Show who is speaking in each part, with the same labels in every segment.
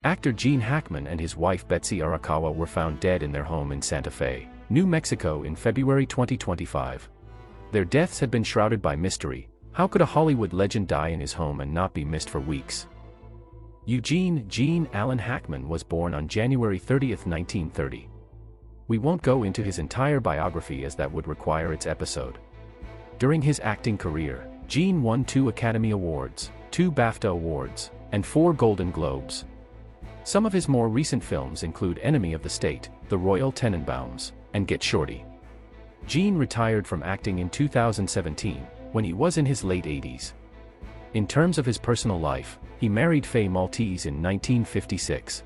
Speaker 1: Actor Gene Hackman and his wife Betsy Arakawa were found dead in their home in Santa Fe, New Mexico in February 2025. Their deaths had been shrouded by mystery. How could a Hollywood legend die in his home and not be missed for weeks? Eugene Gene Allen Hackman was born on January 30, 1930. We won't go into his entire biography as that would require its episode. During his acting career, Gene won 2 Academy Awards, 2 BAFTA Awards, and 4 Golden Globes. Some of his more recent films include Enemy of the State, The Royal Tenenbaums, and Get Shorty. Gene retired from acting in 2017, when he was in his late 80s. In terms of his personal life, he married Faye Maltese in 1956.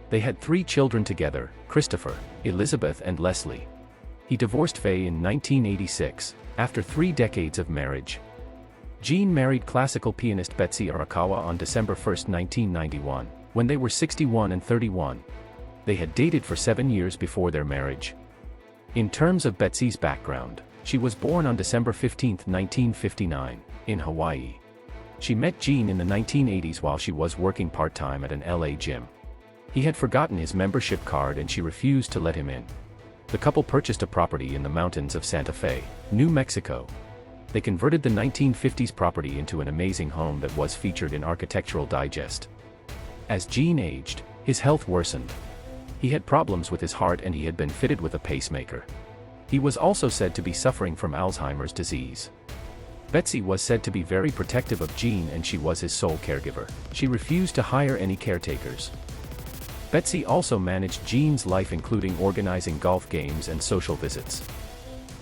Speaker 1: They had 3 children together, Christopher, Elizabeth and Leslie. He divorced Faye in 1986, after 3 decades of marriage. Gene married classical pianist Betsy Arakawa on December 1, 1991, when they were 61 and 31. They had dated for 7 years before their marriage. In terms of Betsy's background, she was born on December 15, 1959, in Hawaii. She met Gene in the 1980s while she was working part-time at an LA gym. He had forgotten his membership card and she refused to let him in. The couple purchased a property in the mountains of Santa Fe, New Mexico. They converted the 1950s property into an amazing home that was featured in Architectural Digest. As Gene aged, his health worsened. He had problems with his heart and he had been fitted with a pacemaker. He was also said to be suffering from Alzheimer's disease. Betsy was said to be very protective of Gene and she was his sole caregiver. She refused to hire any caretakers. Betsy also managed Gene's life, including organizing golf games and social visits.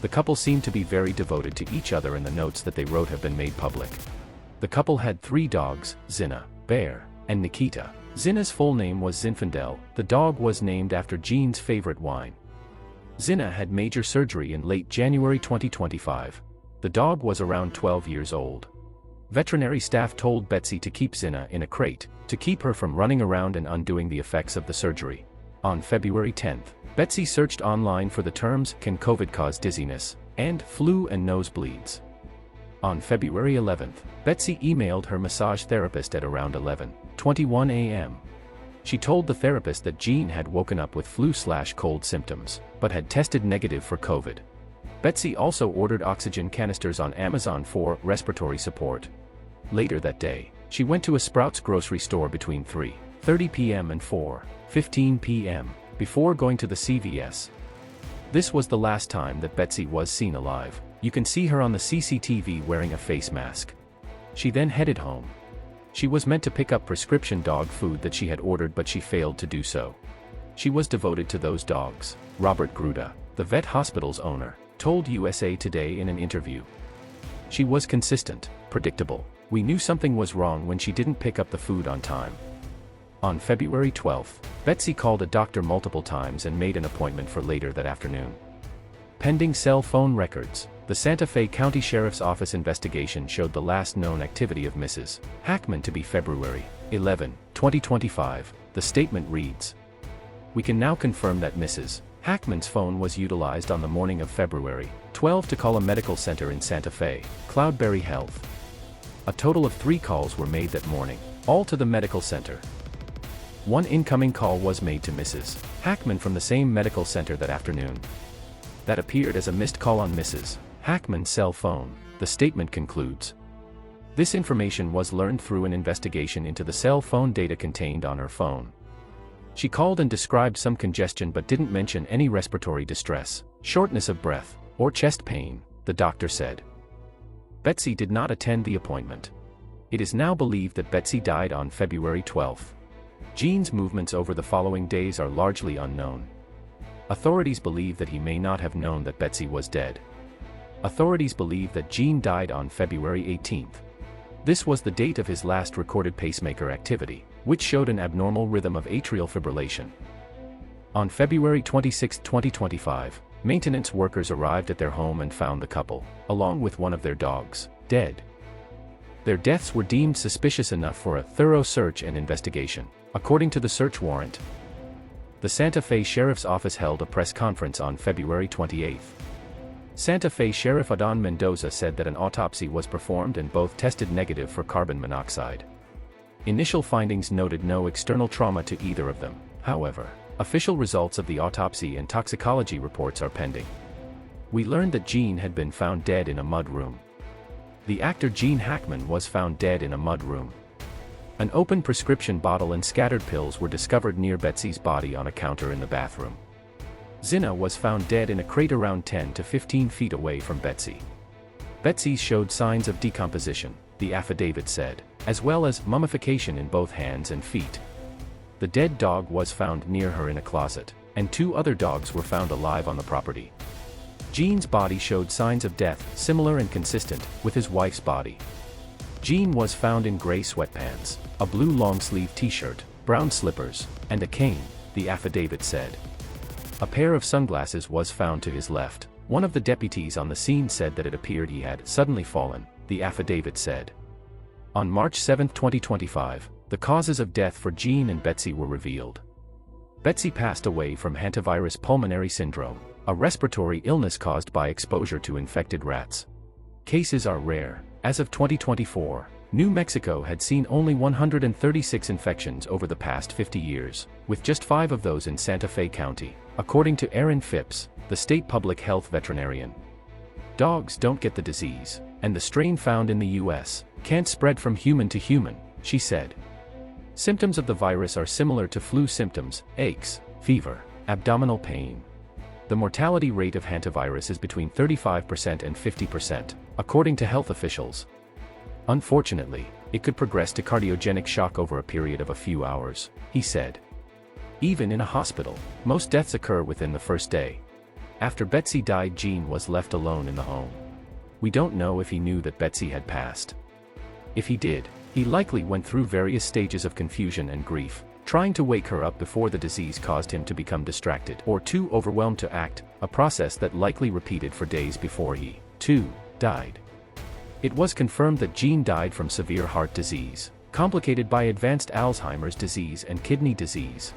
Speaker 1: The couple seemed to be very devoted to each other and the notes that they wrote have been made public. The couple had 3 dogs, Zinna, Bear, and Nikita. Zinna's full name was Zinfandel. The dog was named after Gene's favorite wine. Zinna had major surgery in late January 2025. The dog was around 12 years old. Veterinary staff told Betsy to keep Zinna in a crate, to keep her from running around and undoing the effects of the surgery. On February 10, Betsy searched online for the terms "Can COVID cause dizziness?" and "flu and nosebleeds." On February 11, Betsy emailed her massage therapist at around 11:21 a.m. She told the therapist that Gene had woken up with flu/cold symptoms, but had tested negative for COVID. Betsy also ordered oxygen canisters on Amazon for respiratory support. Later that day, she went to a Sprouts grocery store between 3:30 p.m. and 4:15 p.m. before going to the CVS. This was the last time that Betsy was seen alive. You can see her on the CCTV wearing a face mask. She then headed home. She was meant to pick up prescription dog food that she had ordered, but she failed to do so. She was devoted to those dogs. Robert Gruda, the vet hospital's owner, told USA Today in an interview. She was consistent, predictable. We knew something was wrong when she didn't pick up the food on time. On February 12, Betsy called a doctor multiple times and made an appointment for later that afternoon. Pending cell phone records, the Santa Fe County Sheriff's Office investigation showed the last known activity of Mrs. Hackman to be February 11, 2025. The statement reads, "We can now confirm that Mrs. Hackman's phone was utilized on the morning of February 12 to call a medical center in Santa Fe, Cloudberry Health. A total of 3 calls were made that morning, all to the medical center. One incoming call was made to Mrs. Hackman from the same medical center that afternoon. That appeared as a missed call on Mrs. Hackman's cell phone," the statement concludes. This information was learned through an investigation into the cell phone data contained on her phone. She called and described some congestion but didn't mention any respiratory distress, shortness of breath, or chest pain, the doctor said. Betsy did not attend the appointment. It is now believed that Betsy died on February 12. Gene's movements over the following days are largely unknown. Authorities believe that he may not have known that Betsy was dead. Authorities believe that Gene died on February 18. This was the date of his last recorded pacemaker activity, which showed an abnormal rhythm of atrial fibrillation. On February 26, 2025, maintenance workers arrived at their home and found the couple, along with one of their dogs, dead. Their deaths were deemed suspicious enough for a thorough search and investigation, according to the search warrant. The Santa Fe Sheriff's Office held a press conference on February 28. Santa Fe Sheriff Adon Mendoza said that an autopsy was performed and both tested negative for carbon monoxide. Initial findings noted no external trauma to either of them. However, official results of the autopsy and toxicology reports are pending. We learned that Gene had been found dead in a mud room. The actor Gene Hackman was found dead in a mud room. An open prescription bottle and scattered pills were discovered near Betsy's body on a counter in the bathroom. Zinna was found dead in a crate around 10 to 15 feet away from Betsy. Betsy showed signs of decomposition, the affidavit said, as well as mummification in both hands and feet. The dead dog was found near her in a closet, and 2 other dogs were found alive on the property. Gene's body showed signs of death, similar and consistent with his wife's body. Gene was found in gray sweatpants, a blue long-sleeve t-shirt, brown slippers, and a cane, the affidavit said. A pair of sunglasses was found to his left. One of the deputies on the scene said that it appeared he had suddenly fallen, the affidavit said. On March 7, 2025, the causes of death for Gene and Betsy were revealed. Betsy passed away from hantavirus pulmonary syndrome, a respiratory illness caused by exposure to infected rats. Cases are rare. As of 2024, New Mexico had seen only 136 infections over the past 50 years, with just 5 of those in Santa Fe County, according to Erin Phipps, the state public health veterinarian. Dogs don't get the disease, and the strain found in the U.S. can't spread from human to human, she said. Symptoms of the virus are similar to flu symptoms: aches, fever, abdominal pain. The mortality rate of hantavirus is between 35% and 50%, according to health officials. Unfortunately, it could progress to cardiogenic shock over a period of a few hours, he said. Even in a hospital, most deaths occur within the first day. After Betsy died, Gene was left alone in the home. We don't know if he knew that Betsy had passed. If he did, he likely went through various stages of confusion and grief, trying to wake her up before the disease caused him to become distracted or too overwhelmed to act, a process that likely repeated for days before he, too, died. It was confirmed that Gene died from severe heart disease, complicated by advanced Alzheimer's disease and kidney disease.